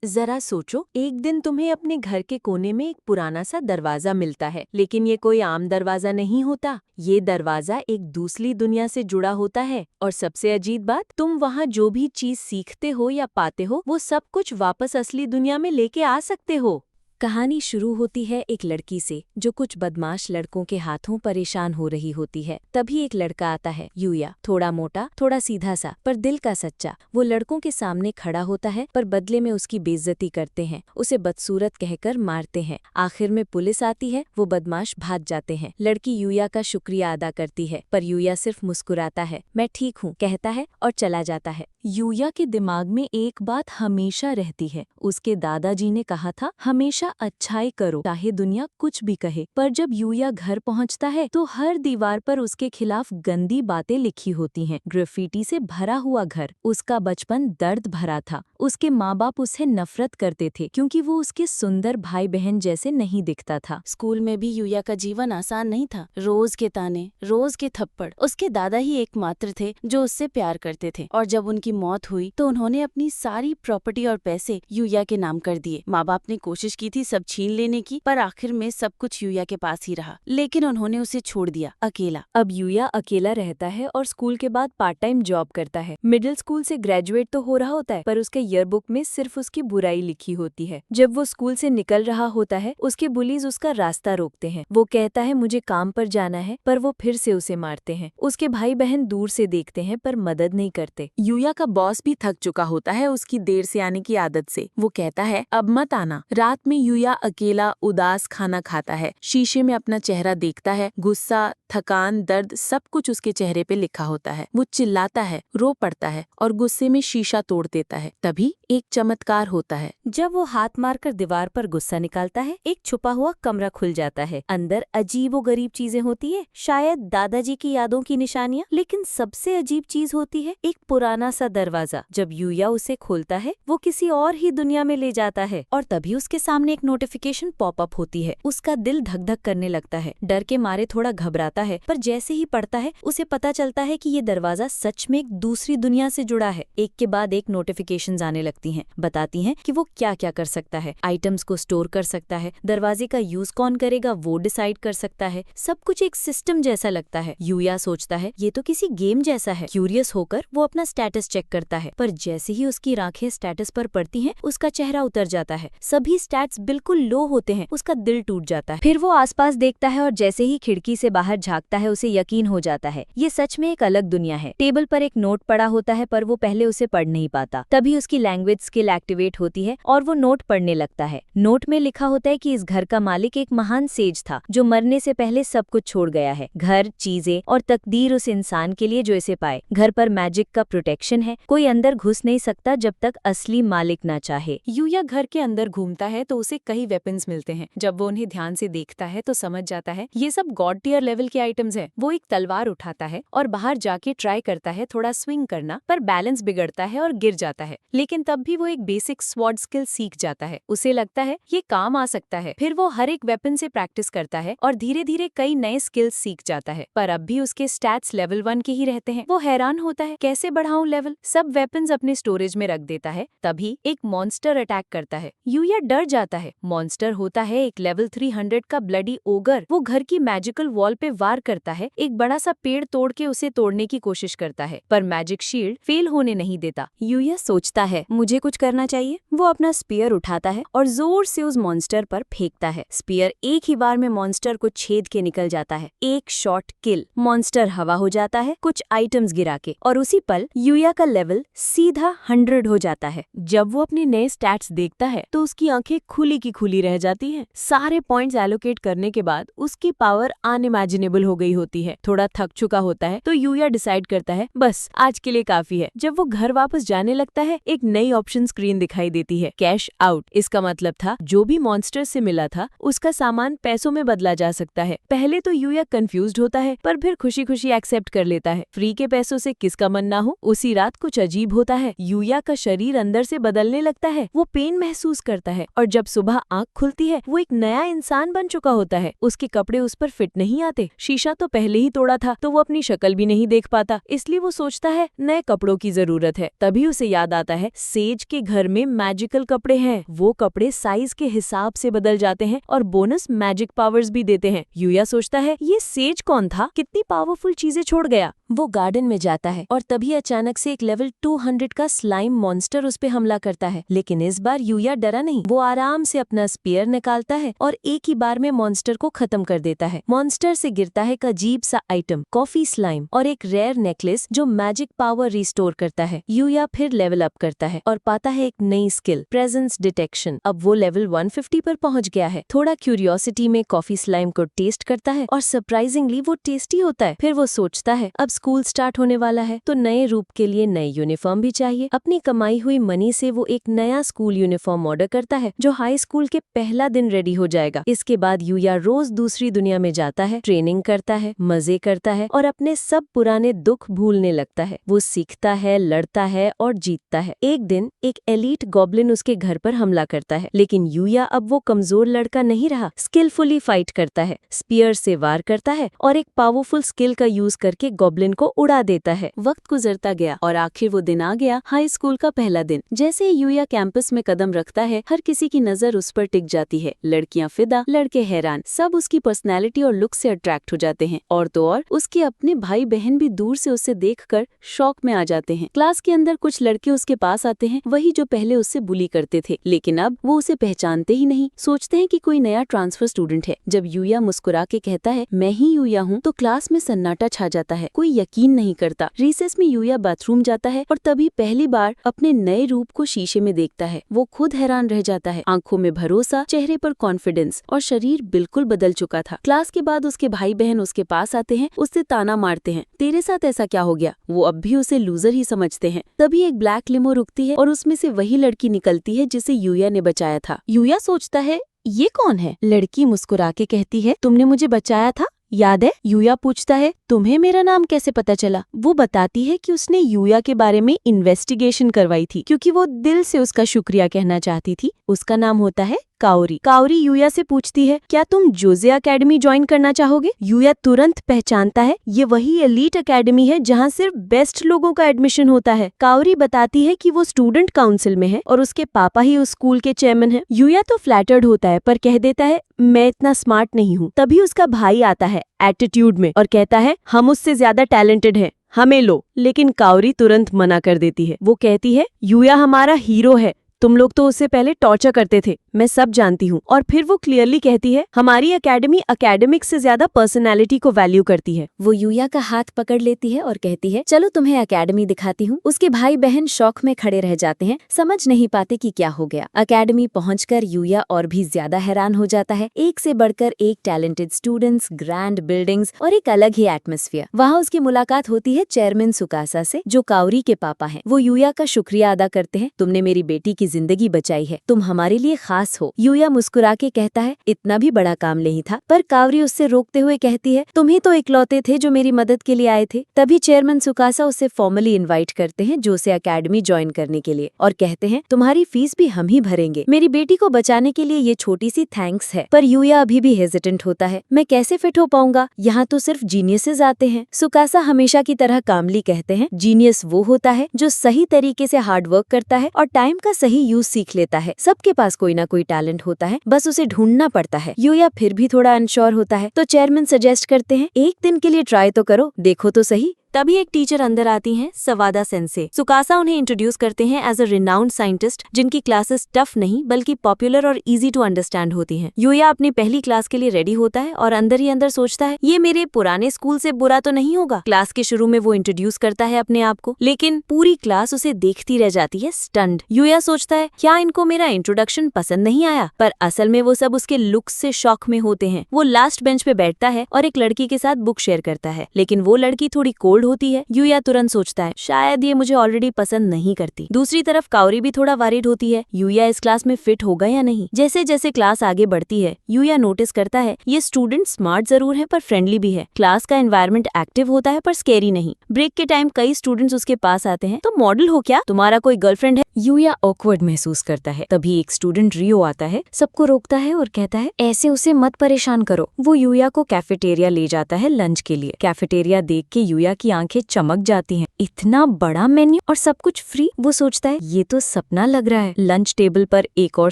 जरा सोचो, एक दिन तुम्हें अपने घर के कोने में एक पुराना सा दरवाजा मिलता है, लेकिन ये कोई आम दरवाजा नहीं होता। ये दरवाजा एक दूसरी दुनिया से जुड़ा होता है। और सबसे अजीब बात, तुम वहाँ जो भी चीज सीखते हो या पाते हो, वो सब कुछ वापस असली दुनिया में लेके आ सकते हो। कहानी शुरू होती है एक लड़की से जो कुछ बदमाश लड़कों के हाथों परेशान हो रही होती है। तभी एक लड़का आता है, यूया, थोड़ा मोटा, थोड़ा सीधा सा, पर दिल का सच्चा। वो लड़कों के सामने खड़ा होता है, पर बदले में उसकी बेइज्जती करते हैं, उसे बदसूरत कहकर मारते हैं। आखिर में पुलिस आती है, वो बदमाश भाग जाते हैं। लड़की यूया का शुक्रिया अदा करती है, पर यूया सिर्फ मुस्कुराता है। मैं ठीक हूँ कहता है और चला जाता है। यूया के दिमाग में एक बात हमेशा रहती है, उसके दादाजी ने कहा था हमेशा अच्छाई करो, चाहे दुनिया कुछ भी कहे। पर जब यूया घर पहुंचता है तो हर दीवार पर उसके खिलाफ गंदी बातें लिखी होती हैं। ग्राफिटी से भरा हुआ घर। उसका बचपन दर्द भरा था। उसके माँ बाप उसे नफरत करते थे क्योंकि वो उसके सुंदर भाई बहन जैसे नहीं दिखता था। स्कूल में भी यूया का जीवन आसान नहीं था। रोज के ताने, रोज के थप्पड़। उसके दादा ही एकमात्र थे जो उससे प्यार करते थे, और जब उनकी मौत हुई तो उन्होंने अपनी सारी प्रॉपर्टी और पैसे यूया के नाम कर दिए। माँ बाप ने कोशिश की थी सब छीन लेने की, पर आखिर में सब कुछ यूया के पास ही रहा। लेकिन उन्होंने उसे छोड़ दिया अकेला। अब यूया अकेला रहता है और स्कूल के बाद पार्ट टाइम जॉब करता है। मिडिल स्कूल से ग्रेजुएट तो हो रहा होता है, पर उसके ईयरबुक में सिर्फ उसकी बुराई लिखी होती है। जब वो स्कूल से निकल रहा होता है, उसके बुलीज उसका रास्ता रोकते हैं। वो कहता है मुझे काम पर जाना है, पर वो फिर से उसे मारते हैं। उसके भाई बहन दूर से देखते हैं पर मदद नहीं करते। यूया का बॉस भी थक चुका होता है उसकी देर से आने की आदत से। वो कहता है अब मत आना। रात में यूया अकेला उदास खाना खाता है, शीशे में अपना चेहरा देखता है। गुस्सा, थकान, दर्द सब कुछ उसके चेहरे पे लिखा होता है। वो चिल्लाता है, रो पड़ता है और गुस्से में शीशा तोड़ देता है। तभी एक चमत्कार होता है। जब वो हाथ मारकर दीवार पर गुस्सा निकालता है, एक छुपा हुआ कमरा खुल जाता है। अंदर अजीबोगरीब चीजें होती है, शायद दादाजी की यादों की निशानियां। लेकिन सबसे अजीब चीज होती है एक पुराना सा दरवाजा। जब यूया उसे खोलता है, वो किसी और ही दुनिया में ले जाता है। और तभी उसके सामने एक नोटिफिकेशन पॉपअप होती है। उसका दिल धक धक करने लगता है, डर के मारे थोड़ा घबराता है, पर जैसे ही पढ़ता है उसे पता चलता है कि ये दरवाजा सच में एक दूसरी दुनिया से जुड़ा है। एक के बाद एक नोटिफिकेशंस आने लगती हैं, बताती हैं कि वो क्या क्या कर सकता है। आइटम्स को स्टोर कर सकता है, दरवाजे का यूज कौन करेगा वो डिसाइड कर सकता है। सब कुछ एक सिस्टम जैसा लगता है। यूया सोचता है ये तो किसी गेम जैसा है। क्यूरियस होकर वो अपना स्टेटस चेक करता है, पर जैसे ही उसकी आंखें स्टेटस पर पड़ती हैं, उसका चेहरा उतर जाता है। सभी स्टैट्स बिल्कुल लो होते हैं। उसका दिल टूट जाता है। फिर वो आसपास देखता है और जैसे ही खिड़की से बाहर झांकता है, उसे यकीन हो जाता है ये सच में एक अलग दुनिया है। टेबल पर एक नोट पड़ा होता है, पर वो पहले उसे पढ़ नहीं पाता। तभी उसकी लैंग्वेज स्किल एक्टिवेट होती है और वो नोट पढ़ने लगता है। नोट में लिखा होता है कि इस घर का मालिक एक महान सेज था जो मरने से पहले सब कुछ छोड़ गया है, घर, चीजें और तकदीर उस इंसान के लिए जो इसे पाए। घर पर मैजिक का प्रोटेक्शन है, कोई अंदर घुस नहीं सकता जब तक असली मालिक ना चाहे। यूया घर के अंदर घूमता है तो उसे कई वेपन्स मिलते हैं। जब वो उन्हें ध्यान से देखता है तो समझ जाता है ये सब गॉड टियर लेवल के आइटम्स हैं। वो एक तलवार उठाता है और बाहर जाके ट्राई करता है थोड़ा स्विंग करना, पर बैलेंस बिगड़ता है और गिर जाता है। लेकिन तब भी वो एक बेसिक स्वॉर्ड स्किल सीख जाता है। उसे लगता है ये काम आ सकता है। फिर वो हर एक वेपन से प्रैक्टिस करता है और धीरे धीरे कई नए स्किल्स सीख जाता है। पर अब भी उसके स्टैट्स लेवल 1 के ही रहते हैं। वो हैरान होता है कैसे बढ़ाऊं लेवल। सब वेपन्स अपने स्टोरेज में रख देता है। तभी एक मॉन्स्टर अटैक करता है। यूया डर जाता है। मॉन्स्टर होता है एक लेवल 300 का ब्लडी ओगर। वो घर की मैजिकल वॉल पे वार करता है, एक बड़ा सा पेड़ तोड़ के उसे तोड़ने की कोशिश करता है, पर मैजिक शील्ड फेल होने नहीं देता। यूया सोचता है मुझे कुछ करना चाहिए। वो अपना स्पीयर उठाता है और जोर से उस मॉन्स्टर पर फेंकता है। स्पीयर एक ही बार में मॉन्स्टर को छेद के निकल जाता है। एक शॉट किल। मॉन्स्टर हवा हो जाता है कुछ आइटम्स गिरा के, और उसी पल यूया का लेवल सीधा 100 हो जाता है। जब वो अपने नए स्टैट्स देखता है तो उसकी आंखें खुली की खुली रह जाती हैं। सारे पॉइंट्स एलोकेट करने के बाद उसकी पावर अनइमेजिनेबल हो गई होती है। थोड़ा थक चुका होता है तो यूया डिसाइड करता है बस आज के लिए काफी है। जब वो घर वापस जाने लगता है, एक नई ऑप्शन स्क्रीन दिखाई देती है, कैश आउट। इसका मतलब था जो भी मॉन्स्टर से मिला था उसका सामान पैसों में बदला जा सकता है। पहले तो यूया कंफ्यूज्ड होता है, पर फिर खुशी खुशी एक्सेप्ट कर लेता है। फ्री के पैसों से किसका मन ना हो। उसी रात कुछ अजीब होता है। यूया का शरीर अंदर से बदलने लगता है। वो पेन महसूस करता है और जब सुबह आंख खुलती है वो एक नया इंसान बन चुका होता है। उसके कपड़े उस पर फिट नहीं आते, शीशा तो पहले ही तोड़ा था तो वो अपनी शक्ल भी नहीं देख पाता, इसलिए वो सोचता है नए कपड़ों की जरूरत है। तभी उसे याद आता है सेज के घर में मैजिकल कपड़े हैं। वो कपड़े साइज के हिसाब से बदल जाते हैं और बोनस मैजिक पावर्स भी देते हैं। यूया सोचता है ये सेज कौन था, कितनी पावरफुल चीजें छोड़ गया। वो गार्डन में जाता है और तभी अचानक से एक लेवल 200 का स्लाइम मॉन्स्टर उस पे हमला करता है। लेकिन इस बार यूया डरा नहीं, वो आराम से अपना स्पीयर निकालता है और एक ही बार में मॉन्स्टर को खत्म कर देता है। मॉन्स्टर से गिरता है एक अजीब सा आइटम, कॉफी स्लाइम और एक रेयर नेकलेस जो मैजिक पावर रिस्टोर करता है। यूया फिर लेवल अप करता है और पाता है एक नई स्किल, प्रेजेंस डिटेक्शन। अब वो लेवल 150 पर पहुंच गया है। थोड़ा क्यूरियोसिटी में कॉफी स्लाइम को टेस्ट करता है और सरप्राइजिंगली वो टेस्टी होता है। फिर वो सोचता है अब स्कूल स्टार्ट होने वाला है तो नए रूप के लिए नई यूनिफॉर्म भी चाहिए। अपनी कमाई हुई मनी से वो एक नया स्कूल यूनिफॉर्म ऑर्डर करता है जो हाई स्कूल के पहला दिन रेडी हो जाएगा। इसके बाद यूया रोज दूसरी दुनिया में जाता है, ट्रेनिंग करता है, मजे करता है और अपने सब पुराने दुख भूलने लगता है। वो सीखता है, लड़ता है और जीतता है। एक दिन एक एलीट गॉब्लिन उसके घर पर हमला करता है, लेकिन यूया अब वो कमजोर लड़का नहीं रहा, स्किलफुली फाइट करता है, स्पीयर से वार करता है और एक पावरफुल स्किल का यूज करके गॉब्लिन को उड़ा देता है। वक्त गुजरता गया और आखिर वो दिन आ गया, हाई स्कूल का पहला दिन। जैसे ही यूया कैंपस में कदम रखता है हर किसी की नजर उस पर टिक जाती है। लड़कियां फिदा, लड़के हैरान, सब उसकी पर्सनैलिटी और लुक से अट्रैक्ट हो जाते हैं। और तो और उसके अपने भाई बहन भी दूर से उसे देखकर शॉक में आ जाते हैं। क्लास के अंदर कुछ लड़के उसके पास आते हैं, वही जो पहले उससे बुली करते थे, लेकिन अब वो उसे पहचानते ही नहीं, सोचते हैं कि कोई नया ट्रांसफर स्टूडेंट है। जब यूया मुस्कुरा के कहता है मैं ही यूया हूँ तो क्लास में सन्नाटा छा जाता है, कोई यकीन नहीं करता। रिसेस में यूया बाथरूम जाता है और तभी पहली बार अपने नए रूप को शीशे में देखता है। वो खुद हैरान रह जाता है, आंखों में भरोसा, चेहरे पर कॉन्फिडेंस और शरीर बिल्कुल बदल चुका था। क्लास के बाद उसके भाई बहन उसके पास आते हैं, उससे ताना मारते हैं, तेरे साथ ऐसा क्या हो गया। वो अब भी उसे लूजर ही समझते हैं। तभी एक ब्लैक लिमो रुकती है और उसमें से वही लड़की निकलती है जिसे यूया ने बचाया था। यूया सोचता है ये कौन है। लड़की मुस्कुरा के कहती है तुमने मुझे बचाया था, याद है। यूया पूछता है तुम्हें मेरा नाम कैसे पता चला। वो बताती है कि उसने यूया के बारे में इन्वेस्टिगेशन करवाई थी क्योंकि वो दिल से उसका शुक्रिया कहना चाहती थी। उसका नाम होता है काओरी। काओरी यूया से पूछती है क्या तुम जोजे अकेडमी ज्वाइन करना चाहोगे। यूया तुरंत पहचानता है ये वही एलीट अकेडमी है जहाँ सिर्फ बेस्ट लोगों का एडमिशन होता है। काओरी बताती है कि वो स्टूडेंट काउंसिल में है और उसके पापा ही उस स्कूल के चेयरमैन हैं। यूया तो फ्लैटर्ड होता है पर कह देता है मैं इतना स्मार्ट नहीं हूँ। तभी उसका भाई आता है एटीट्यूड में और कहता है हम उससे ज्यादा टैलेंटेड हैं, हमें लो। लेकिन काओरी तुरंत मना कर देती है। वो कहती है यूया हमारा हीरो है, तुम लोग तो उससे पहले टॉर्चर करते थे, मैं सब जानती हूँ। और फिर वो क्लियरली कहती है हमारी एकेडमी एकेडमिक्स से ज्यादा पर्सनालिटी को वैल्यू करती है। वो यूया का हाथ पकड़ लेती है और कहती है चलो तुम्हें एकेडमी दिखाती हूँ। उसके भाई बहन शौक में खड़े रह जाते हैं, समझ नहीं पाते कि क्या हो गया। एकेडमी पहुंचकर यूया और भी ज्यादा हैरान हो जाता है। एक से बढ़कर एक टैलेंटेड स्टूडेंट्स, ग्रैंड बिल्डिंग्स और एक अलग ही एटमॉस्फेयर। वहाँ उसकी मुलाकात होती है चेयरमैन सुकासा से जो काओरी के पापा हैं। वो यूया का शुक्रिया अदा करते हैं, तुमने मेरी बेटी की जिंदगी बचाई है, तुम हमारे लिए खास हो। यूया मुस्कुरा के कहता है इतना भी बड़ा काम नहीं था, पर काओरी उससे रोकते हुए कहती है तुम ही तो इकलौते थे जो मेरी मदद के लिए आए थे। तभी चेयरमैन सुकासा उसे फॉर्मली इनवाइट करते हैं जोसे अकेडमी ज्वाइन करने के लिए और कहते हैं तुम्हारी फीस भी हम ही भरेंगे। मेरी बेटी को बचाने के लिए ये छोटी सी थैंक्स है। पर यूया अभी भी हेजिटेंट होता है, मैं कैसे फिट हो पाऊंगा, यहाँ तो सिर्फ जीनियसेस आते हैं। सुकासा हमेशा की तरह कामली कहते हैं जीनियस वो होता है जो सही तरीके से हार्ड वर्क करता है और टाइम का सही यूज सीख लेता है। सबके पास कोई ना कोई टैलेंट होता है, बस उसे ढूंढना पड़ता है। यूया फिर भी थोड़ा अनश्योर होता है तो चेयरमैन सजेस्ट करते हैं एक दिन के लिए ट्राई तो करो, देखो तो सही। तभी एक टीचर अंदर आती हैं, सवादा सेंसे। सुकासा उन्हें इंट्रोड्यूस करते हैं एज अ रिनाउंड साइंटिस्ट जिनकी क्लासेस टफ नहीं बल्कि पॉपुलर और इजी टू अंडरस्टैंड होती हैं। यूया अपनी पहली क्लास के लिए रेडी होता है और अंदर ही अंदर सोचता है ये मेरे पुराने स्कूल से बुरा तो नहीं होगा। क्लास के शुरू में वो इंट्रोड्यूस करता है अपने आप को, लेकिन पूरी क्लास उसे देखती रह जाती है स्टन्ड। यूया सोचता है क्या इनको मेरा इंट्रोडक्शन पसंद नहीं आया, पर असल में वो सब उसके लुक्स से शॉक में होते हैं। वो लास्ट बेंच पे बैठता है और एक लड़की के साथ बुक शेयर करता है, लेकिन वो लड़की थोड़ी कोल्ड बोर्ड होती है। यूया तुरंत सोचता है शायद ये मुझे ऑलरेडी पसंद नहीं करती। दूसरी तरफ काओरी भी थोड़ा वरीड होती है, यूया इस क्लास में फिट होगा या नहीं। जैसे जैसे क्लास आगे बढ़ती है यूया नोटिस करता है ये स्टूडेंट स्मार्ट जरूर है पर फ्रेंडली भी है। क्लास का एनवायरनमेंट एक्टिव होता है पर स्केरी नहीं। ब्रेक के टाइम कई स्टूडेंट्स उसके पास आते हैं, तो मॉडल हो क्या, तुम्हारा कोई गर्लफ्रेंड है? यूया ऑकवर्ड महसूस करता है। तभी एक स्टूडेंट रियो आता है, सबको रोकता है और कहता है ऐसे उसे मत परेशान करो। वो यूया को कैफेटेरिया ले जाता है लंच के लिए। कैफेटेरिया देख के यूया की आंखें चमक जाती हैं। इतना बड़ा मेन्यू और सब कुछ फ्री। वो सोचता है ये तो सपना लग रहा है। लंच टेबल पर एक और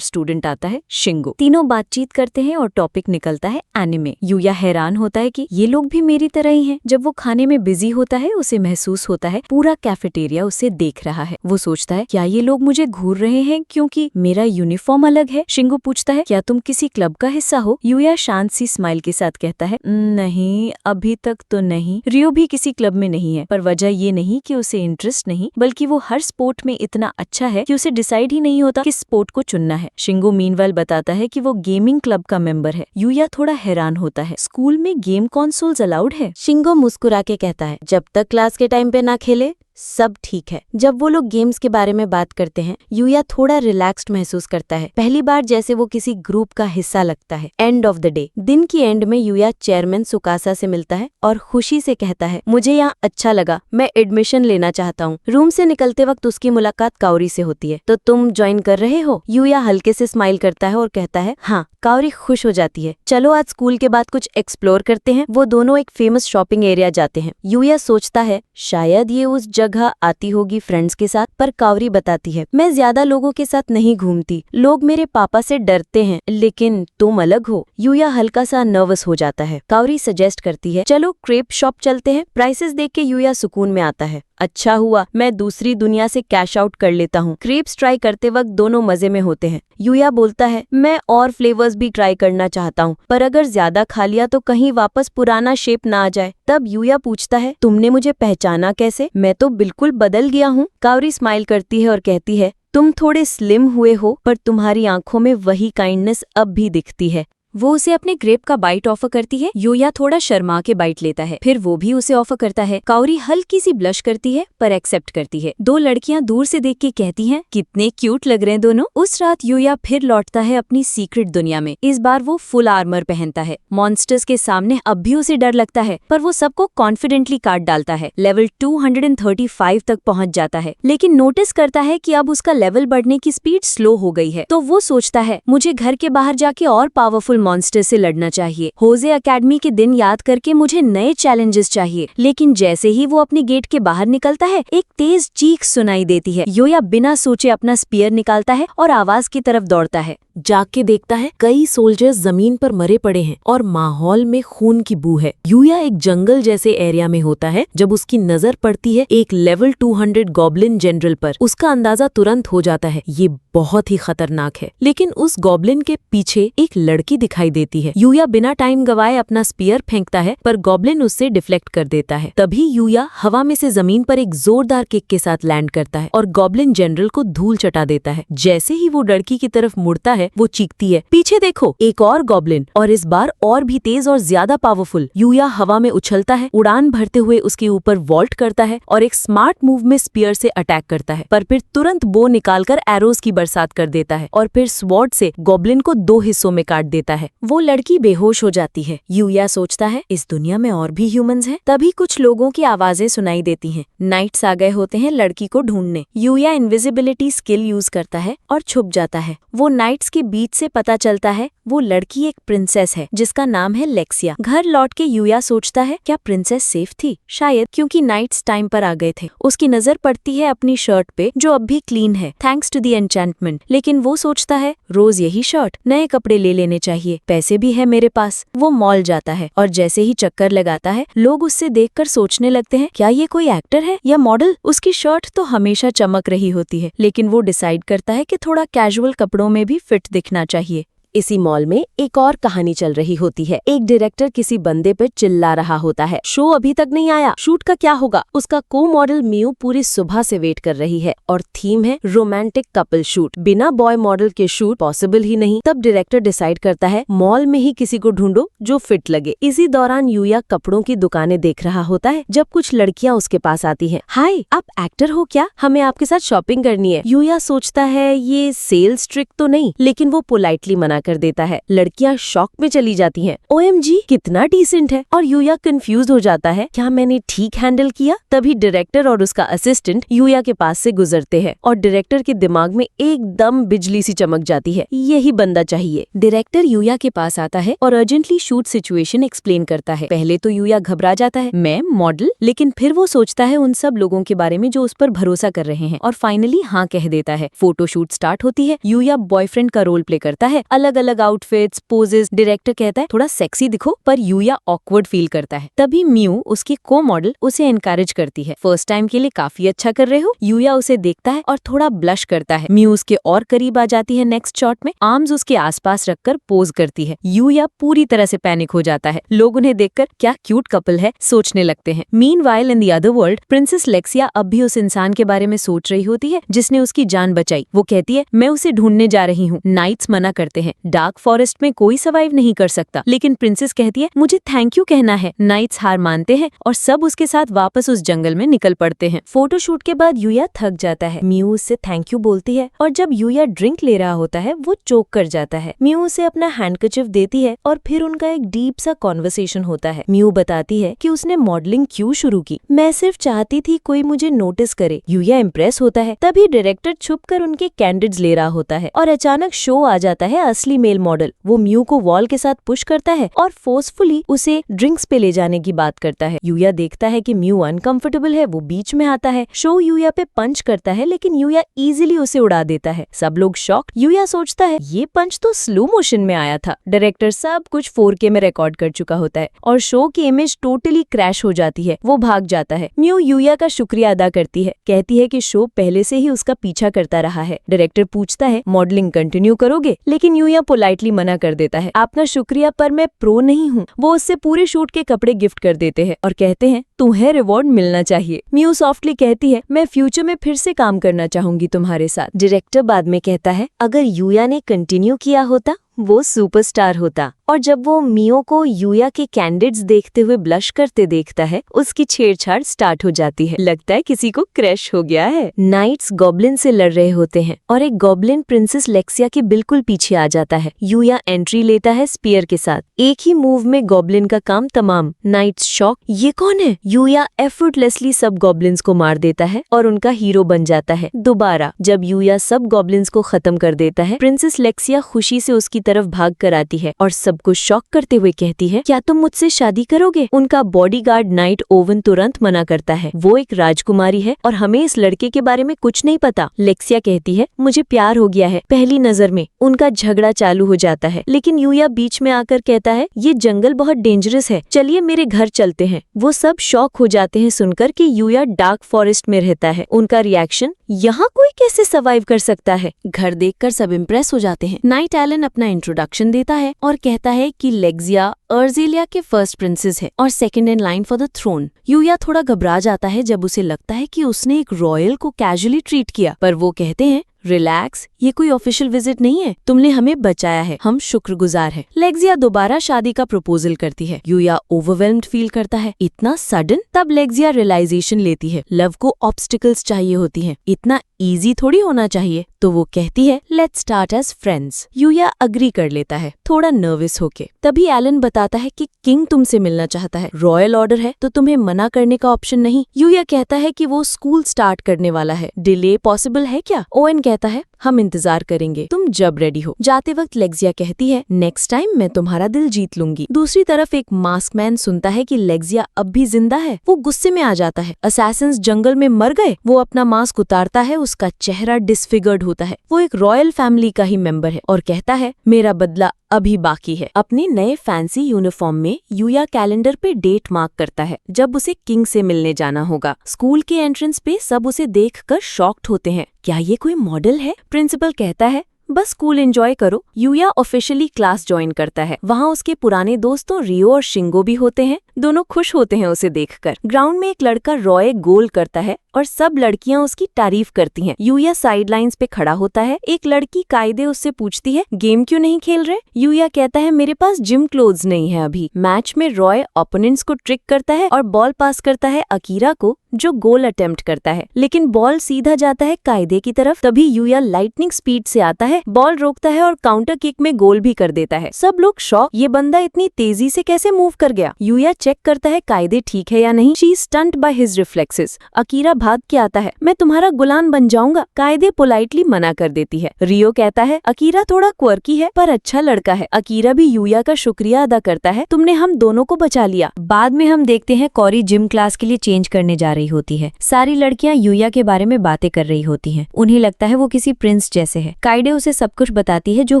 स्टूडेंट आता है, शिंगो। तीनों बातचीत करते हैं और टॉपिक निकलता है एनिमे। यूया हैरान होता है कि ये लोग भी मेरी तरह ही हैं। जब वो खाने में बिजी होता है उसे महसूस होता है पूरा कैफेटेरिया उसे देख रहा है। वो सोचता है क्या ये लोग मुझे घूर रहे हैं क्योंकि मेरा यूनिफॉर्म अलग है। शिंगो पूछता है क्या तुम किसी क्लब का हिस्सा हो? यूया शांत सी स्माइल के साथ कहता है नहीं, अभी तक तो नहीं। रियो भी किसी क्लब में नहीं है, पर वजह ये नहीं कि उसे इंटरेस्ट नहीं, बल्कि वो हर स्पोर्ट में इतना अच्छा है कि उसे डिसाइड ही नहीं होता किस स्पोर्ट को चुनना है। शिंगो मीनवाइल बताता है कि वो गेमिंग क्लब का मेंबर है। यूया थोड़ा हैरान होता है, स्कूल में गेम कंसोल्स अलाउड है? शिंगो मुस्कुरा के कहता है जब तक क्लास के टाइम पे ना खेले सब ठीक है। जब वो लोग गेम्स के बारे में बात करते हैं यूया थोड़ा रिलैक्स्ड महसूस करता है, पहली बार जैसे वो किसी ग्रुप का हिस्सा लगता है। एंड ऑफ द डे, दिन की एंड में यूया चेयरमैन सुकासा से मिलता है और खुशी से कहता है मुझे यहाँ अच्छा लगा, मैं एडमिशन लेना चाहता हूँ। रूम से निकलते वक्त उसकी मुलाकात काओरी से होती है। तो तुम ज्वाइन कर रहे हो? यूया हल्के से स्माइल करता है और कहता है हाँ। काओरी खुश हो जाती है, चलो आज स्कूल के बाद कुछ एक्सप्लोर करते हैं। वो दोनों एक फेमस शॉपिंग एरिया जाते हैं। यूया सोचता है शायद ये उस जगह आती होगी फ्रेंड्स के साथ, पर काओरी बताती है मैं ज्यादा लोगों के साथ नहीं घूमती, लोग मेरे पापा से डरते हैं, लेकिन तुम अलग हो। यूया हल्का सा नर्वस हो जाता है। काओरी सजेस्ट करती है चलो क्रेप शॉप चलते हैं। प्राइसेस देख के यूया सुकून में आता है, अच्छा हुआ मैं दूसरी दुनिया से कैश आउट कर लेता हूँ। क्रेप्स ट्राई करते वक्त दोनों मजे में होते हैं। यूया बोलता है मैं और फ्लेवर्स भी ट्राई करना चाहता हूँ, पर अगर ज्यादा खा लिया तो कहीं वापस पुराना शेप ना आ जाए। तब यूया पूछता है तुमने मुझे पहचाना कैसे? मैं तो बिल्कुल बदल गया हूँ। काओरी स्माइल करती है और कहती है तुम थोड़े स्लिम हुए हो, पर तुम्हारी आंखों में वही काइंडनेस अब भी दिखती है। वो उसे अपने ग्रेप का बाइट ऑफर करती है। यूया थोड़ा शर्मा के बाइट लेता है, फिर वो भी उसे ऑफर करता है। काओरी हल्की सी ब्लश करती है पर एक्सेप्ट करती है। दो लड़कियां दूर से देख के कहती हैं कितने क्यूट लग रहे हैं दोनों। उस रात यूया फिर लौटता है अपनी सीक्रेट दुनिया में। इस बार वो फुल आर्मर पहनता है। मॉन्स्टर्स के सामने अब भी उसे डर लगता है, पर वो सबको कॉन्फिडेंटली काट डालता है। लेवल 235 तक पहुंच जाता है, लेकिन नोटिस करता है कि अब उसका लेवल बढ़ने की स्पीड स्लो हो गई है। तो वो सोचता है मुझे घर के बाहर जाके और पावरफुल मॉन्स्टर से लड़ना चाहिए। होजे एकेडमी के दिन याद करके मुझे नए चैलेंजेस चाहिए। लेकिन जैसे ही वो अपने गेट के बाहर निकलता है एक तेज चीख सुनाई देती है। यूया बिना सोचे अपना स्पीयर निकालता है और आवाज की तरफ दौड़ता है। जाग के देखता है कई सोल्जर्स जमीन पर मरे पड़े हैं और माहौल में खून की बू है। यूया एक जंगल जैसे एरिया में होता है जब उसकी नजर पड़ती है एक लेवल 200 गॉब्लिन जनरल पर। उसका अंदाजा तुरंत हो जाता है ये बहुत ही खतरनाक है। लेकिन उस गॉब्लिन के पीछे एक लड़की दिखाई देती है। यूया बिना टाइम गवाए अपना स्पीयर फेंकता है, पर गॉब्लिन उससे डिफ्लेक्ट कर देता है। तभी यूया हवा में से जमीन पर एक जोरदार किक के साथ लैंड करता है और गॉब्लिन जनरल को धूल चटा देता है। जैसे ही वो लड़की की तरफ मुड़ता है वो चीखती है पीछे देखो, एक और गॉब्लिन, और इस बार और भी तेज और ज्यादा पावरफुल। यूया हवा में उछलता है, उड़ान भरते हुए उसके ऊपर वॉल्ट करता है और एक स्मार्ट मूव में स्पीयर से अटैक करता है, पर फिर तुरंत बो निकालकर एरोज की बरसात कर देता है और फिर स्वॉर्ड से गॉब्लिन को 2 हिस्सों में काट देता है। वो लड़की बेहोश हो जाती है। यूया सोचता है इस दुनिया में और भी ह्यूमंस हैं। तभी कुछ लोगों की आवाजें सुनाई देती हैं। नाइट्स आ गए होते हैं लड़की को ढूंढने। यूया इनविजिबिलिटी स्किल यूज करता है और छुप जाता है। वो नाइट्स के बीच से पता चलता है वो लड़की एक प्रिंसेस है जिसका नाम है लेक्सिया। घर लौट के यूया सोचता है क्या प्रिंसेस सेफ थी? शायद, क्योंकि नाइट्स टाइम पर आ गए थे। उसकी नजर पड़ती है अपनी शर्ट पे जो अब भी क्लीन है थैंक्स टू द एन्चेंटमेंट। लेकिन वो सोचता है रोज यही शर्ट, नए कपड़े ले लेने चाहिए, पैसे भी है मेरे पास। वो मॉल जाता है और जैसे ही चक्कर लगाता है लोग उससे देखकर सोचने लगते हैं क्या ये कोई एक्टर है या मॉडल। उसकी शर्ट तो हमेशा चमक रही होती है, लेकिन वो डिसाइड करता है कि थोड़ा कैजुअल कपड़ों में भी फिट दिखना चाहिए। इसी मॉल में एक और कहानी चल रही होती है। एक डायरेक्टर किसी बंदे पे चिल्ला रहा होता है, शो अभी तक नहीं आया, शूट का क्या होगा। उसका को मॉडल मियू पूरी सुबह से वेट कर रही है और थीम है रोमांटिक कपल शूट। बिना बॉय मॉडल के शूट पॉसिबल ही नहीं। तब डायरेक्टर डिसाइड करता है मॉल में ही किसी को ढूंढो जो फिट लगे। इसी दौरान यूया कपड़ों की दुकानें देख रहा होता है जब कुछ लड़कियां उसके पास आती हैं। हाय, आप एक्टर हो क्या? हमें आपके साथ शॉपिंग करनी है। यूया सोचता है ये सेल्स ट्रिक तो नहीं, लेकिन वो पोलाइटली मना कर देता है। लड़कियां शॉक में चली जाती हैं। OMG, कितना डिसेंट है। और यूया कंफ्यूज हो जाता है, क्या मैंने ठीक हैंडल किया? तभी डायरेक्टर और उसका असिस्टेंट यूया के पास से गुजरते हैं और डायरेक्टर के दिमाग में एकदम बिजली सी चमक जाती है, यही बंदा चाहिए। डायरेक्टर यूया के पास आता है और अर्जेंटली शूट सिचुएशन एक्सप्लेन करता है। पहले तो यूया घबरा जाता है, मैं मॉडल, लेकिन फिर वो सोचता है उन सब लोगों के बारे में जो उस पर भरोसा कर रहे हैं और फाइनली हाँ कह देता है। फोटो शूट स्टार्ट होती है। यूया बॉयफ्रेंड का रोल प्ले करता है, अलग अलग आउटफिट्स, पोजेस। डायरेक्टर कहता है थोड़ा सेक्सी दिखो, पर यूया ऑकवर्ड फील करता है। तभी म्यू, उसकी को मॉडल, उसे एनकरेज करती है, फर्स्ट टाइम के लिए काफी अच्छा कर रहे हो। यूया उसे देखता है और थोड़ा ब्लश करता है। म्यू उसके और करीब आ जाती है। नेक्स्ट शॉट में आर्म्स उसके आसपास रखकर पोज करती है। यूया पूरी तरह से पैनिक हो जाता है। लोग उन्हें देखकर क्या क्यूट कपल है सोचने लगते हैं। Meanwhile in the other world, princess लेक्सिया अब भी उस इंसान के बारे में सोच रही होती है जिसने उसकी जान बचाई। वो कहती है मैं उसे ढूंढने जा रही हूँ। नाइट्स मना करते हैं, डार्क फॉरेस्ट में कोई सर्वाइव नहीं कर सकता, लेकिन प्रिंसेस कहती है मुझे थैंक यू कहना है। नाइट्स हार मानते हैं और सब उसके साथ वापस उस जंगल में निकल पड़ते हैं। फोटोशूट के बाद यूया थक जाता है। म्यू उससे थैंक यू बोलती है और जब यूया ड्रिंक ले रहा होता है वो चोक कर जाता है। म्यू उसे अपना हैंडकरचिफ देती है और फिर उनका एक डीप सा कॉन्वर्सेशन होता है। म्यू बताती है कि उसने मॉडलिंग क्यों शुरू की, मैं सिर्फ चाहती थी कोई मुझे नोटिस करे। यूया इम्प्रेस होता है। तभी डायरेक्टर छुपकर उनके कैंडिड्स ले रहा होता है और अचानक शो आ जाता है असली मेल मॉडल। वो म्यू को वॉल के साथ पुश करता है और फोर्सफुली उसे ड्रिंक्स पे ले जाने की बात करता है। यूया देखता है कि म्यू अनकंफर्टेबल है, वो बीच में आता है। शो यूया पे पंच करता है लेकिन यूया इजीली उसे उड़ा देता है। सब लोग शॉक्ड। यूया सोचता है ये पंच तो स्लो मोशन में आया था। डायरेक्टर सब कुछ 4K में रिकॉर्ड कर चुका होता है और शो की इमेज टोटली क्रैश हो जाती है। वो भाग जाता है। म्यू यूया का शुक्रिया अदा करती है, कहती है कि शो पहले से ही उसका पीछा करता रहा है। डायरेक्टर पूछता है मॉडलिंग कंटिन्यू करोगे, लेकिन यूया पोलाइटली मना कर देता है। आपका शुक्रिया, पर मैं प्रो नहीं हूँ। वो उससे पूरे शूट के कपड़े गिफ्ट कर देते हैं और कहते हैं तुम्हें रिवॉर्ड मिलना चाहिए। म्यू सॉफ्टली कहती है मैं फ्यूचर में फिर से काम करना चाहूंगी तुम्हारे साथ। डायरेक्टर बाद में कहता है अगर यूया ने कंटिन्यू किया होता वो सुपरस्टार होता। और जब वो मियो को यूया के कैंडिडेट्स देखते हुए ब्लश करते देखता है, उसकी छेड़छाड़ स्टार्ट हो जाती है। लगता है किसी को क्रश हो गया है। नाइट्स गॉब्लिन से लड़ रहे होते हैं और एक गॉब्लिन प्रिंसेस लेक्सिया के बिल्कुल पीछे आ जाता है। यूया एंट्री लेता है स्पीयर के साथ। एक ही मूव में गॉब्लिन का काम तमाम। नाइट्स शॉक, ये कौन है? यूया एफर्टलेसली सब गॉब्लिन्स को मार देता है और उनका हीरो बन जाता है। दोबारा जब यूया सब गॉब्लिन्स को खत्म कर देता है, प्रिंसेस लेक्सिया खुशी से उसकी तरफ भाग कर आती है और सबको शॉक करते हुए कहती है क्या तुम मुझसे शादी करोगे? उनका बॉडीगार्ड नाइट ओवन तुरंत मना करता है। वो एक राजकुमारी है और हमें इस लड़के के बारे में कुछ नहीं पता। लेक्सिया कहती है मुझे प्यार हो गया है पहली नजर में। उनका झगड़ा चालू हो जाता है, लेकिन यूया बीच में आकर कहता है ये जंगल बहुत डेंजरस है, चलिए मेरे घर चलते हैं। वो सब शॉक हो जाते हैं सुनकर कि यूया डार्क फॉरेस्ट में रहता है। उनका रिएक्शन, यहाँ कोई कैसे सर्वाइव कर सकता है? घर देखकर सब इम्प्रेस हो जाते हैं। नाइट एलन अपना इंट्रोडक्शन देता है और कहता है कि लेक्सिया अर्जेलिया के फर्स्ट प्रिंसेस है और second in line for the throne. Yuya थोड़ा घबरा जाता है जब उसे लगता है कि उसने एक रॉयल को कैजुअली ट्रीट किया, पर वो कहते हैं रिलैक्स, ये कोई ऑफिशियल विजिट नहीं है, तुमने हमें बचाया है, हम शुक्रगुजार हैं। लेक्सिया दोबारा शादी का प्रपोजल करती है। यूया ओवरवेल्म्ड फील करता है, इतना सडन। तब लेक्सिया रियलाइजेशन लेती है लव को ऑब्स्टिकल्स चाहिए होती हैं, इतना इजी थोड़ी होना चाहिए। तो वो कहती है let's start as friends. Yuya agree कर लेता है थोड़ा नर्वस होके। तभी एलन बताता है कि किंग तुमसे मिलना चाहता है, रॉयल ऑर्डर है तो तुम्हें मना करने का ऑप्शन नहीं। यूया कहता है कि वो स्कूल स्टार्ट करने वाला है, डिले पॉसिबल है क्या? ओवेन कहता है हम इंतजार करेंगे, तुम जब रेडी हो। जाते वक्त लेक्सिया कहती है नेक्स्ट टाइम मैं तुम्हारा दिल जीत लूंगी। दूसरी तरफ एक मास्कमैन सुनता है कि लेक्सिया अब भी जिंदा है। वो गुस्से में आ जाता है, असैसिन्स जंगल में मर गए। वो अपना मास्क उतारता है, उसका चेहरा डिसफिगर्ड होता है। वो एक रॉयल फैमिली का ही मेंबर है और कहता है मेरा बदला अभी बाकी है। अपने नए फैंसी यूनिफॉर्म में यूया कैलेंडर पे डेट मार्क करता है जब उसे किंग से मिलने जाना होगा। स्कूल के एंट्रेंस पे सब उसे देखकर शॉक्ड होते हैं, क्या ये कोई मॉडल है? प्रिंसिपल कहता है बस स्कूल एंजॉय करो। यूया ऑफिशियली क्लास ज्वाइन करता है। वहाँ उसके पुराने दोस्तों रियो और शिंगो भी होते हैं। दोनों खुश होते हैं उसे देखकर। ग्राउंड में एक लड़का रॉय गोल करता है और सब लड़कियां उसकी तारीफ करती हैं। यूया साइडलाइंस पे खड़ा होता है। एक लड़की कायदे उससे पूछती है, गेम क्यों नहीं खेल रहे? यूया कहता है, मेरे पास जिम क्लोथ्स नहीं है अभी। मैच में रॉय ओपोनेंट्स को ट्रिक करता है और बॉल पास करता है अकीरा को, जो गोल अटेम्प्ट करता है, लेकिन बॉल सीधा जाता है कायदे की तरफ। तभी यूया लाइटनिंग स्पीड से आता है, बॉल रोकता है और काउंटर किक में गोल भी कर देता है। सब लोग शॉक, ये बंदा इतनी तेजी से कैसे मूव कर गया? यूया चेक करता है कायदे ठीक है या नहीं। She is stunned by his reflexes. Akira भाग के आता है, मैं तुम्हारा गुलाम बन जाऊंगा। कायदे पोलाइटली मना कर देती है। रियो कहता है, अकीरा थोड़ा क्वर्की है पर अच्छा लड़का है। अकीरा भी यूया का शुक्रिया अदा करता है, तुमने हम दोनों को बचा लिया। बाद में हम देखते हैं कॉरी जिम क्लास के लिए चेंज करने जा रही होती है। सारी लड़कियां यूया के बारे में बातें कर रही होती हैं। उन्हें लगता है वो किसी प्रिंस जैसे है। कायदे उसे सब कुछ बताती है जो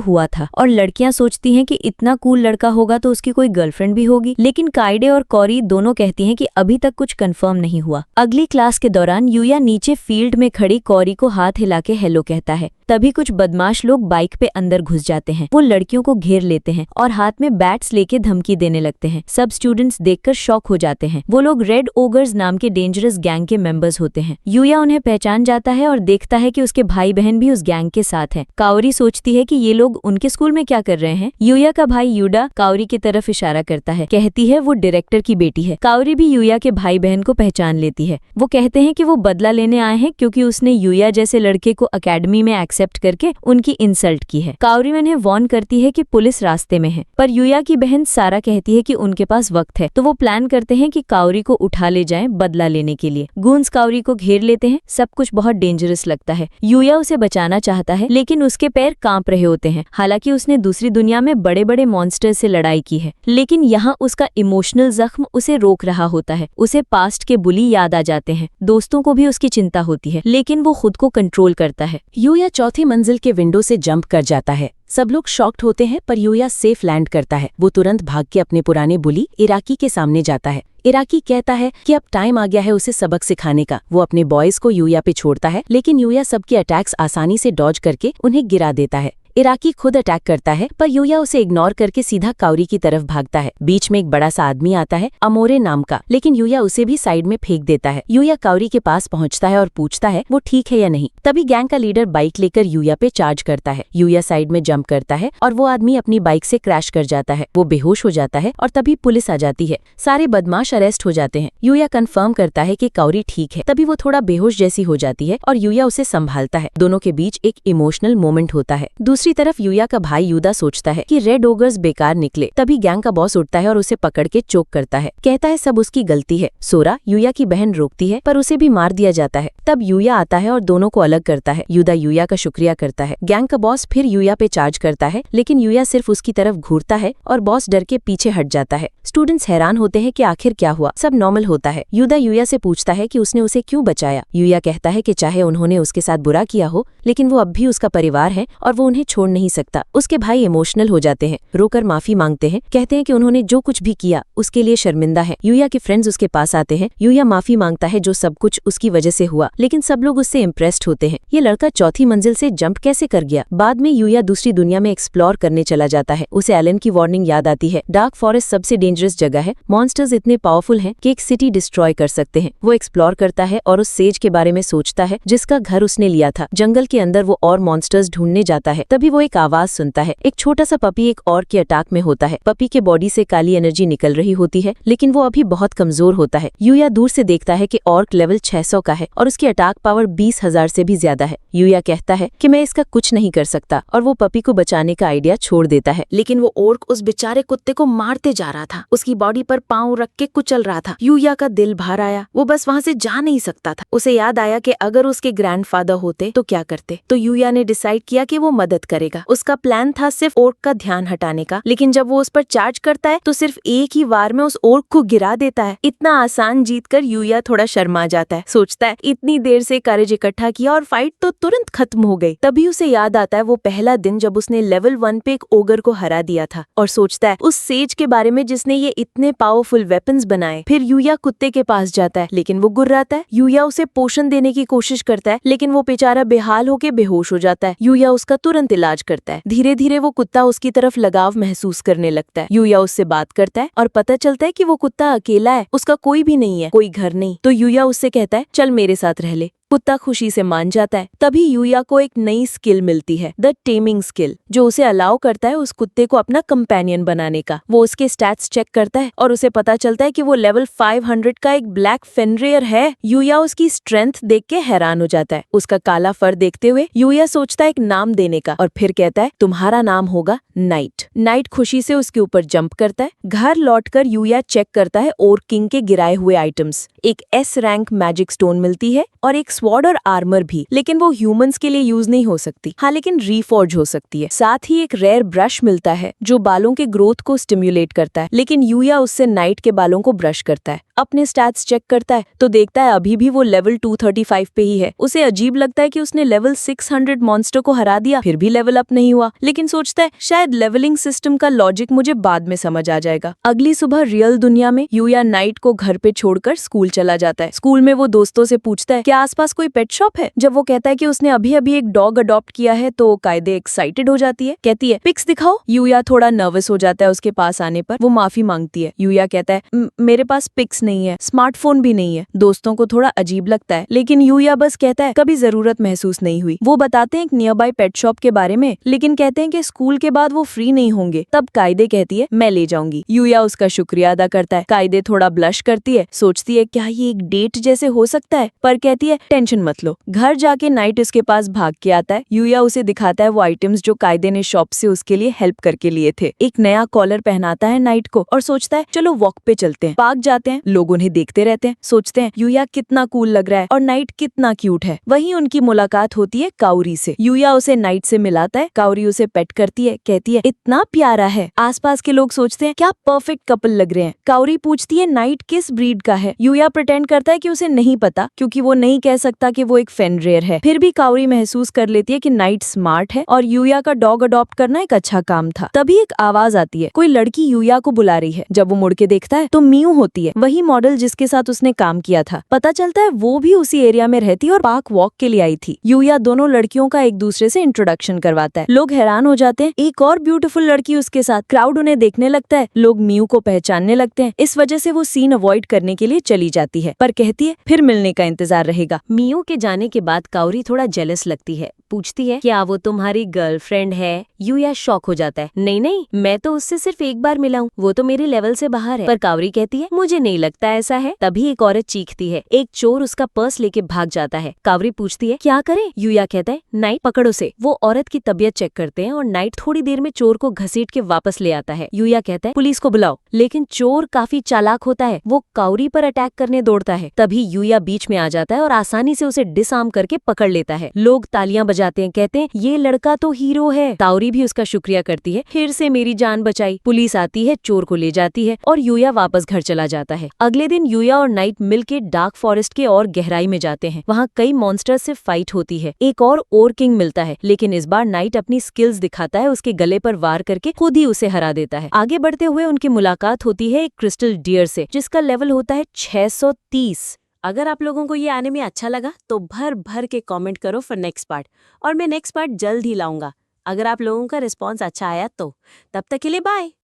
हुआ था, और लड़कियां सोचती हैं कि इतना कूल लड़का होगा तो उसकी कोई गर्लफ्रेंड भी होगी। लेकिन कायदे और कॉरी दोनों कहती हैं कि अभी तक कुछ कंफर्म नहीं हुआ। अगली क्लास के दौरान यूया नीचे फील्ड में खड़ी कॉरी को हाथ हिला के हेलो कहता है। तभी कुछ बदमाश लोग बाइक पे अंदर घुस जाते हैं। वो लड़कियों को घेर लेते हैं और हाथ में बैट्स लेके धमकी देने लगते हैं। सब स्टूडेंट्स देखकर शॉक हो जाते हैं। वो लोग रेड ओगर्स नाम के डेंजरस गैंग के मेंबर्स होते हैं। यूया उन्हें पहचान जाता है और देखता है कि उसके भाई बहन भी उस गैंग के साथ हैं। काओरी सोचती है कि ये लोग उनके स्कूल में क्या कर रहे हैं। यूया का भाई यूडा काओरी की तरफ इशारा करता है, कहती है वो डायरेक्टर की बेटी है। काओरी भी यूया के भाई बहन को पहचान लेती है। वो कहते हैं कि वो बदला लेने आए हैं क्योंकि उसने यूया जैसे लड़के को अकेडमी में एक्सेप्ट करके उनकी इंसल्ट की है। काओरी उन्हें वार्न करती है कि पुलिस रास्ते में है, पर यूया की बहन सारा कहती है कि उनके पास वक्त है। तो वो प्लान करते हैं कि काओरी को उठा ले जाएं बदला लेने के लिए। गूंस काओरी को घेर लेते हैं। सब कुछ बहुत डेंजरस लगता है। यूया उसे बचाना चाहता है, लेकिन उसके पैर कांप रहे होते हैं। हालांकि उसने दूसरी दुनिया में बड़े बड़े मॉन्स्टर से लड़ाई की है, लेकिन यहाँ उसका इमोशनल जख्म उसे रोक रहा होता है। उसे पास्ट के बुली याद आ जाते हैं। दोस्तों को भी उसकी चिंता होती है, लेकिन वो खुद को कंट्रोल करता है। यूया चौथी मंजिल के विंडो से जंप कर जाता है। सब लोग शॉक्ड होते हैं, पर यूया सेफ लैंड करता है। वो तुरंत भाग के अपने पुराने बुली इराकी के सामने जाता है। इराकी कहता है कि अब टाइम आ गया है उसे सबक सिखाने का। वो अपने बॉयज को यूया पे छोड़ता है, लेकिन यूया सबके अटैक्स आसानी से डॉज करके उन्हें गिरा देता है। इराकी खुद अटैक करता है, पर यूया उसे इग्नोर करके सीधा काओरी की तरफ भागता है। बीच में एक बड़ा सा आदमी आता है, अमोरे नाम का, लेकिन यूया उसे भी साइड में फेंक देता है। यूया काओरी के पास पहुंचता है और पूछता है वो ठीक है या नहीं। तभी गैंग का लीडर बाइक लेकर यूया पे चार्ज करता है। यूया साइड में जंप करता है और वो आदमी अपनी बाइक से क्रैश कर जाता है। वो बेहोश हो जाता है और तभी पुलिस आ जाती है। सारे बदमाश अरेस्ट हो जाते हैं। यूया कंफर्म करता है कि काओरी ठीक है। तभी वो थोड़ा बेहोश जैसी हो जाती है और यूया उसे संभालता है। दोनों के बीच एक इमोशनल मोमेंट होता है। दूसरी तरफ यूया का भाई यूदा सोचता है कि रेड ओगर्स बेकार निकले। तभी गैंग का बॉस उठता है और उसे पकड़ के चोक करता है। कहता है सब उसकी गलती है। सोरा यूया की बहन रोकती है, पर उसे भी मार दिया जाता है। तब यूया आता है और दोनों को अलग करता है। यूदा यूया का शुक्रिया करता है। गैंग का बॉस फिर यूया पे चार्ज करता है, लेकिन यूया सिर्फ उसकी तरफ घूरता है और बॉस डर के पीछे हट जाता है। स्टूडेंट्स हैरान होते हैं कि आखिर क्या हुआ। सब नॉर्मल होता है। यूदा यूया से पूछता है कि उसने उसे क्यों बचाया। यूया कहता है कि चाहे उन्होंने उसके साथ बुरा किया हो, लेकिन वो अब भी उसका परिवार है और वो उन्हें छोड़ नहीं सकता। उसके भाई इमोशनल हो जाते हैं, रोकर माफी मांगते हैं, कहते हैं कि उन्होंने जो कुछ भी किया उसके लिए शर्मिंदा है। यूया के फ्रेंड्स उसके पास आते हैं। यूया माफी मांगता है जो सब कुछ उसकी वजह से हुआ, लेकिन सब लोग उससे इम्प्रेस्ड होते हैं। ये लड़का चौथी मंजिल से जंप कैसे कर गया। बाद में यूया दूसरी दुनिया में एक्सप्लोर करने चला जाता है। उसे एलन की वार्निंग याद आती है। डार्क फॉरेस्ट सबसे डेंजरस जगह है। मॉन्स्टर्स इतने पावरफुल हैं कि एक सिटी डिस्ट्रॉय कर सकते हैं। वो एक्सप्लोर करता है और उस सेज के बारे में सोचता है जिसका घर उसने लिया था। जंगल के अंदर वो और मॉन्स्टर्स ढूंढने जाता है। तभी वो एक आवाज सुनता है। एक छोटा सा पपी एक ऑर्क के अटैक में होता है। पपी के बॉडी से काली एनर्जी निकल रही होती है, लेकिन वो अभी बहुत कमजोर होता है। यूया दूर से देखता है कि ऑर्क लेवल 600 का है और उसकी अटैक पावर 20,000 से भी ज्यादा है। यूया कहता है कि मैं इसका कुछ नहीं कर सकता और वो पपी को बचाने का आइडिया छोड़ देता है। लेकिन वो ऑर्क उस बेचारे कुत्ते को मारते जा रहा था। उसकी बॉडी पर पांव रख के कुचल रहा था। यूया का दिल भर आया। वो बस वहाँ से जा नहीं सकता था। उसे याद आया कि अगर उसके ग्रैंडफादर होते तो क्या करते। तो यूया ने डिसाइड किया कि वो मदद करेगा। उसका प्लान था सिर्फ ऑर्क का ध्यान हटाने का, लेकिन जब वो उस पर चार्ज करता है तो सिर्फ एक ही वार में उस ऑर्क को गिरा देता है। इतना आसान जीतकर यूया थोड़ा शर्मा जाता है। सोचता है इतनी देर से करेज इकट्ठा किया और फाइट तो तुरंत खत्म हो गई। तभी उसे याद आता है वो पहला दिन जब उसने लेवल 1 पे एक ओगर को हरा दिया था, और सोचता है उस सेज के बारे में जिसने ये इतने पावरफुल वेपन्स बनाए। फिर यूया कुत्ते के पास जाता है, लेकिन वो गुर्राता है। यूया उसे पोषण देने की कोशिश करता है, लेकिन वो बेचारा बेहाल होके बेहोश हो जाता है। यूया उसका तुरंत इलाज करता है। धीरे धीरे वो कुत्ता उसकी तरफ लगाव महसूस करने लगता है। यूया उससे बात करता है और पता चलता है कि वो कुत्ता अकेला है, उसका कोई भी नहीं है, कोई घर नहीं। तो यूया उससे कहता है चल मेरे साथ रह ले। कुत्ता खुशी से मान जाता है। तभी यूया को एक नई स्किल मिलती है, द टेमिंग स्किल, जो उसे अलाउ करता है उस कुत्ते को अपना कंपेनियन बनाने का। वो उसके स्टैट्स चेक करता है और उसे पता चलता है कि वो लेवल 500 का एक ब्लैक फेनरियर है। यूया उसकी स्ट्रेंथ देख के हैरान हो जाता है। उसका काला फर देखते हुए यूया सोचता है एक नाम देने का और फिर कहता है तुम्हारा नाम होगा नाइट। नाइट खुशी से उसके ऊपर जंप करता है। घर लौटकर यूया चेक करता है और किंग के गिराए हुए आइटम्स। एक एस रैंक मैजिक स्टोन मिलती है और एक स्वॉर्ड और आर्मर भी, लेकिन वो ह्यूमंस के लिए यूज नहीं हो सकती। हाँ, लेकिन रीफॉर्ज हो सकती है। साथ ही एक रेयर ब्रश मिलता है जो बालों के ग्रोथ को स्टिम्युलेट करता है, लेकिन यूया उससे नाइट के बालों को ब्रश करता है। अपने स्टैट्स चेक करता है तो देखता है अभी भी वो लेवल 235 पे ही है। उसे अजीब लगता है कि उसने लेवल 600 मॉन्स्टर को हरा दिया, फिर भी लेवल अप नहीं हुआ, लेकिन सोचता है शायद लेवलिंग सिस्टम का लॉजिक मुझे बाद में समझ आ जाएगा। अगली सुबह रियल दुनिया में यूया नाइट को घर पे छोड़कर स्कूल चला जाता है। स्कूल में वो दोस्तों से पूछता है क्या आसपास कोई पेट शॉप है। जब वो कहता है कि उसने अभी अभी एक डॉग अडॉप्ट किया है तो कायदे एक्साइटेड हो जाती है, कहती है पिक्स दिखाओ। यूया थोड़ा नर्वस हो जाता है उसके पास आने पर। वो माफी मांगती है। यूया कहता है मेरे पास पिक्स नहीं है, स्मार्टफोन भी नहीं है। दोस्तों को थोड़ा अजीब लगता है, लेकिन यूया बस कहता है कभी जरूरत महसूस नहीं हुई। वो बताते हैं एक नियर बाय पेट शॉप के बारे में, लेकिन कहते हैं कि स्कूल के बाद वो फ्री नहीं होंगे। तब कायदे कहती है मैं ले जाऊंगी। यूया उसका शुक्रिया अदा करता है। कायदे थोड़ा ब्लश करती है, सोचती है क्या ये एक डेट जैसे हो सकता है, पर कहती है टेंशन मत लो। घर जाके नाइट उसके पास भाग के आता है। यूया उसे दिखाता है वो आइटम्स जो कायदे ने शॉप से उसके लिए हेल्प करके लिए थे। एक नया कॉलर पहनाता है नाइट को और सोचता है चलो वॉक पे चलते हैं। पार्क जाते हैं, लोग उन्हें देखते रहते हैं, सोचते हैं यूया कितना कूल लग रहा है और नाइट कितना क्यूट है। वहीं उनकी मुलाकात होती है काउरी से। यूया उसे नाइट से मिलाता है। काउरी उसे पेट करती है, कहती है इतना प्यारा है। आसपास के लोग सोचते हैं क्या परफेक्ट कपल लग रहे हैं। काउरी पूछती है नाइट किस ब्रीड का है। यूया प्रिटेंड करता है कि उसे नहीं पता, क्योंकि वो नहीं कह सकता कि वो एक फेनरेयर है। फिर भी काउरी महसूस कर लेती है कि नाइट स्मार्ट है और यूया का डॉग अडॉप्ट करना एक अच्छा काम था। तभी एक आवाज आती है, कोई लड़की यूया को बुला रही है। जब वो मुड़ के देखता है तो मियू होती है, वही मॉडल जिसके साथ उसने काम किया था। पता चलता है वो भी उसी एरिया में रहती और पार्क वॉक के लिए आई थी। यूया दोनों लड़कियों का एक दूसरे से इंट्रोडक्शन करवाता है। लोग हैरान हो जाते हैं, एक और ब्यूटीफुल लड़की उसके साथ। क्राउड उन्हें देखने लगता है, लोग मियू को पहचानने लगते हैं। इस वजह से वो सीन अवॉइड करने के लिए चली जाती है, पर कहती है फिर मिलने का इंतजार रहेगा। मियू के जाने के बाद काउरी थोड़ा जेलस लगती है, पूछती है क्या वो तुम्हारी गर्लफ्रेंड है। यूया शॉक हो जाता है, नहीं नहीं, मैं तो उससे सिर्फ एक बार मिला हूँ, वो तो मेरे लेवल से बाहर है। पर काउरी कहती है मुझे नहीं लगता ऐसा है। तभी एक औरत चीखती है, एक चोर उसका पर्स लेके भाग जाता है। काउरी पूछती है क्या करे। यूया कहता है नाइट पकड़ो से। वो औरत की तबीयत चेक करते हैं और नाइट थोड़ी देर में चोर को घसीट के वापस ले आता है। यूया कहता है पुलिस को बुलाओ, लेकिन चोर काफी चालाक होता है, वो काउरी पर अटैक करने दौड़ता है। तभी यूया बीच में आ जाता है और आसानी से उसे डिसआर्म करके पकड़ लेता है। लोग तालियां बजाते हैं, कहते हैं ये लड़का तो हीरो है। काउरी भी उसका शुक्रिया करती है, फिर से मेरी जान बचाई। पुलिस आती है, चोर को ले जाती है और यूया वापस घर चला जाता है। अगले दिन यूया और नाइट मिलके डार्क फॉरेस्ट के और गहराई में जाते हैं। वहाँ कई मॉन्स्टर से फाइट होती है। एक और किंग मिलता है, लेकिन इस बार नाइट अपनी स्किल्स दिखाता है, उसके गले पर वार करके खुद ही उसे हरा देता है। आगे बढ़ते हुए उनकी मुलाकात होती है एक क्रिस्टल डियर से, जिसका लेवल होता है 630। अगर आप लोगों को ये आने में अच्छा लगा तो भर भर के कमेंट करो फॉर नेक्स्ट पार्ट, और मैं नेक्स्ट पार्ट जल्द ही लाऊंगा। अगर आप लोगों का रिस्पॉन्स अच्छा आया तो तब तक के लिए बाय।